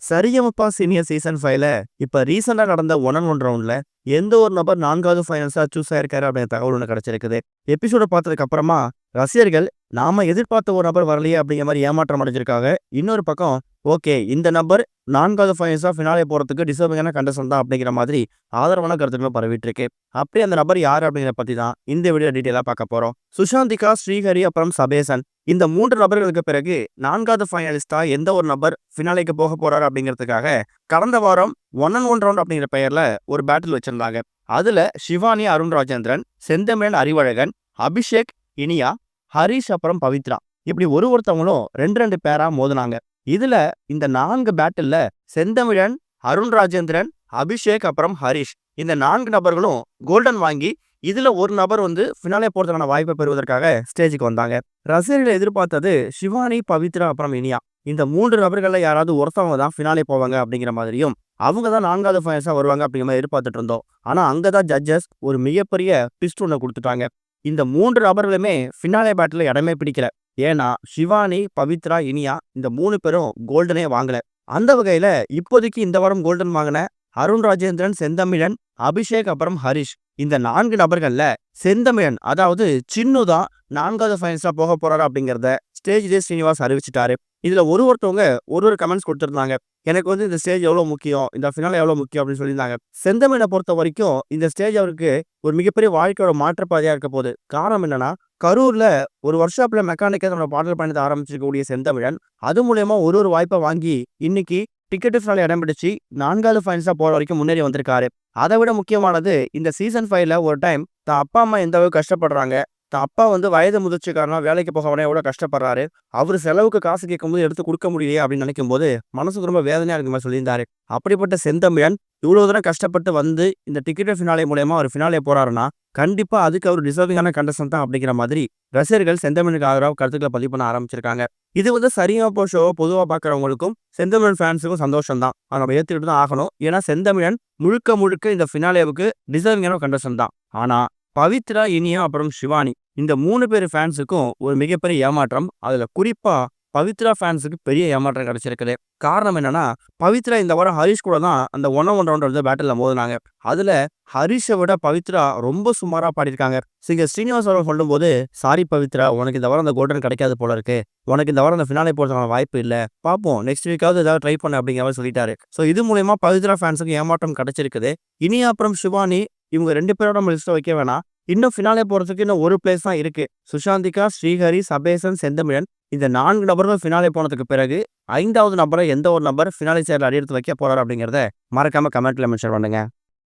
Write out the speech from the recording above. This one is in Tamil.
சரிகமபா சீனியர் சீசன் 5ல இப்ப ரீசெண்டா நடந்த 1-on-1 ரவுண்ட்ல எந்த ஒரு நபர் 4வது ஃபைனல்ஸா சூஸ் ஆயிருக்காரு அப்படிங்கிற தகவல் ஒண்ணு கிடைச்சிருக்குது. எபிசோட பார்த்ததுக்கு அப்புறமா ரசிகர்கள் நாம எதிர்பார்த்த ஒரு நபர் வரலையே அப்படிங்கிற மாதிரி ஏமாற்றம் அடைஞ்சிருக்காங்க. இன்னொரு பக்கம் ஓகே இந்த நபர் 4வது ஃபைனல்ஸா ஃபினாலே போறதுக்கு டிசர்விங்கான கண்டஸ்டன்ட் தான் அப்படிங்கிற மாதிரி ஆதரவான கருத்துக்கள் பரவிட்டு இருக்கு. அப்படி அந்த நபர் யாரு அப்படிங்கிற பத்தி தான் இந்த வீடியோ டீட்டெயிலா பார்க்க போறோம். சுஷாந்திகா, ஸ்ரீஹரி அப்புறம் சபேசன் இந்த 3 நபர்களுக்கு பிறகு 4வது ஃபைனலிஸ்டா எந்த ஒரு நபர் ஃபினாலேக்கு போக போறாரு அப்படிங்கிறதுக்காக கடந்த வாரம் 1-on-1 ரவுண்ட் அப்படிங்கிற பெயர்ல ஒரு பேட்டில் வச்சிருந்தாங்க. அதுல சிவானி, அருண் ராஜேந்திரன், செந்தமிழன், அறிவழகன், அபிஷேக், இனியா, ஹரிஷ் அப்புறம் பவித்ரா இப்படி ஒருத்தவங்களும் 2 பேரா மோதினாங்க. இதுல இந்த 4 பேட்டில்ல செந்தமிழன், அருண் ராஜேந்திரன், அபிஷேக் அப்புறம் ஹரிஷ் இந்த 4 நபர்களும் கோல்டன் வாங்கி இதுல ஒரு நபர் ஃபினாலே போறதுக்கான வாய்ப்பை பெறுவதற்காக ஸ்டேஜுக்கு வந்தாங்க. ரசிகர்கள் எதிர்பார்த்தது சிவானி, பவித்ரா அப்புறம் இனியா இந்த 3 நபர்கள்ல யாராவது ஒருத்தவங்க தான் ஃபினாலே போவாங்க அப்படிங்கிற மாதிரியும் அவங்க தான் 4வது ஃபைனல்ஸா வருவாங்க அப்படிங்கிற மாதிரி எதிர்பார்த்துட்டு இருந்தோம். ஆனா அங்கதான் ஜட்ஜஸ் ஒரு மிகப்பெரிய ட்விஸ்ட் ஒன்று கொடுத்துட்டாங்க. இந்த 3 நபர்களுமே ஃபினாலே பேட்டில் இடமே பிடிக்கல. ஏன்னா சிவானி, பவித்ரா, இனியா இந்த 3 பேரும் கோல்டனே வாங்கல. அந்த வகையில இப்போதைக்கு இந்த வாரம் கோல்டன் வாங்கின அருண் ராஜேந்திரன், செந்தமிழன், அபிஷேக் அப்புறம் ஹரிஷ் இந்த 4 நபர்கள்ல செந்தமிழன் அதாவது சின்னு தான் 4வது ஃபைனல்ஸா போக போறாரு அப்படிங்கிறத ஸ்டேஜ்லேயே ஸ்ரீனிவாஸ் அறிவிச்சிட்டாரு. இதுல ஒருத்தவங்க ஒரு கமெண்ட்ஸ் கொடுத்திருந்தாங்க. எனக்கு இந்த ஸ்டேஜ் எவ்வளவு முக்கியம், இந்த ஃபினாலே எவ்வளவு முக்கியம் அப்படின்னு சொல்லியிருந்தாங்க. செந்தமிழனை பொறுத்த வரைக்கும் இந்த ஸ்டேஜ் அவருக்கு ஒரு மிகப்பெரிய வாழ்க்கையோட மாற்றப்பாதையா இருக்க போகுது. காரணம் என்னன்னா, கரூர்ல ஒரு ஒர்க் ஷாப்ல மெக்கானிக்கா தன்னோட பாடல் பயணத்தை ஆரம்பிச்சிருக்கக்கூடிய செந்தமிழன் அது மூலயமா ஒரு வாய்ப்பை வாங்கி இன்னைக்கு டிக்கெட் ஃபினாலே இடம் பிடிச்சு 4வது ஃபைனல்ஸா போற வரைக்கும் முன்னேறி வந்திருக்காரு. அதை விட முக்கியமானது இந்த சீசன் 5ல ஒரு டைம் தான் அப்பா அம்மா எந்த அளவுக்கு கஷ்டப்படுறாங்க, தான் அப்பா வயது முதிர்ச்சிக்காரனா வேலைக்கு போக எவ்வளவு கஷ்டப்படுறாரு, அவரு செலவுக்கு காசு கேட்கும்போது எடுத்து கொடுக்க முடியலையே அப்படின்னு நினைக்கும் போது மனசுக்கு ரொம்ப வேதனையா இருக்க மாதிரி சொல்லியிருந்தாரு. அப்படிப்பட்ட செந்தமிழன் இவ்வளவு தூரம் கஷ்டப்பட்டு இந்த டிக்கெட் ஃபினாலே மூலயமா ஒரு ஃபினாலே போறாருன்னா கண்டிப்பா அதுக்கு அவர் டிசர்விங்கான கண்டஸ்டன்ட் தான் அப்படிங்கிற மாதிரி ரசிகர்கள் செந்தமிழுக்கு ஆதரவு கருத்துக்களை பதிவு பண்ண ஆரம்பிச்சிருக்காங்க. இது சரிகமபா ஷோவை பொதுவாக பார்க்குறவங்களுக்கும் செந்தமிழன் ஃபேன்ஸுக்கும் சந்தோஷம் தான். அதை நம்ம ஏற்றுக்கிட்டு தான் ஆகணும். ஏன்னா செந்தமிழன் முழுக்க இந்த ஃபினாலேவுக்கு டிசர்விங்கான கண்டஸ்டன்ட் தான். ஆனா பவித்ரா, இனியா அப்புறம் சிவானி இந்த 3 பேர் ஃபேன்ஸுக்கும் ஒரு மிகப்பெரிய ஏமாற்றம். அதுல குறிப்பா பவித்ரா ஃபேன்ஸுக்கு பெரிய ஏமாற்றம் கிடைச்சிருக்குது. காரணம் என்னன்னா, பவித்ரா இந்த வாரம் ஹரிஷ் கூட தான் அந்த 1-on-1 ரவுண்ட் பேட்டில் மோதினாங்க. அதுல ஹரிஷை விட பவித்ரா ரொம்ப சுமாரா பாடியிருக்காங்க. சிங்கர் ஸ்ரீனிவாஸ் அவர்கள் சொல்லும் போது, சாரி பவித்ரா, உனக்கு இந்த வாரம் அந்த கோல்டன் கிடைக்காது போல இருக்கு, உனக்கு இந்த வாரம் அந்த ஃபினாலே போறதுக்கான வாய்ப்பு இல்லை, பார்ப்போம் நெக்ஸ்ட் வீக்காவது ஏதாவது ட்ரை பண்ண அப்படிங்கிற மாதிரி சொல்லிட்டாரு. ஸோ இது மூலயமா பவித்ரா ஃபேன்ஸுக்கு ஏமாற்றம் கிடைச்சிருக்குது. இனியா அப்புறம் சிவானி இவங்க 2 பேரோட நம்ம லிஸ்ட்டை வைக்க வேணாம். இன்னும் ஃபினாலே போறதுக்கு இன்னும் ஒரு பிளேஸ் தான் இருக்கு. சுஷாந்திகா, ஸ்ரீஹரி, சபேசன், செந்தமிழன் இந்த 4 நபர்கள் ஃபினாலே போனதுக்கு பிறகு 5வது நபரை எந்த ஒரு நபர் ஃபினாலே சேர்ல அடியெடுத்து வைக்க போறாரு அப்படிங்கிறத மறக்காம கமெண்ட்ல மென்ஷன் பண்ணுங்க.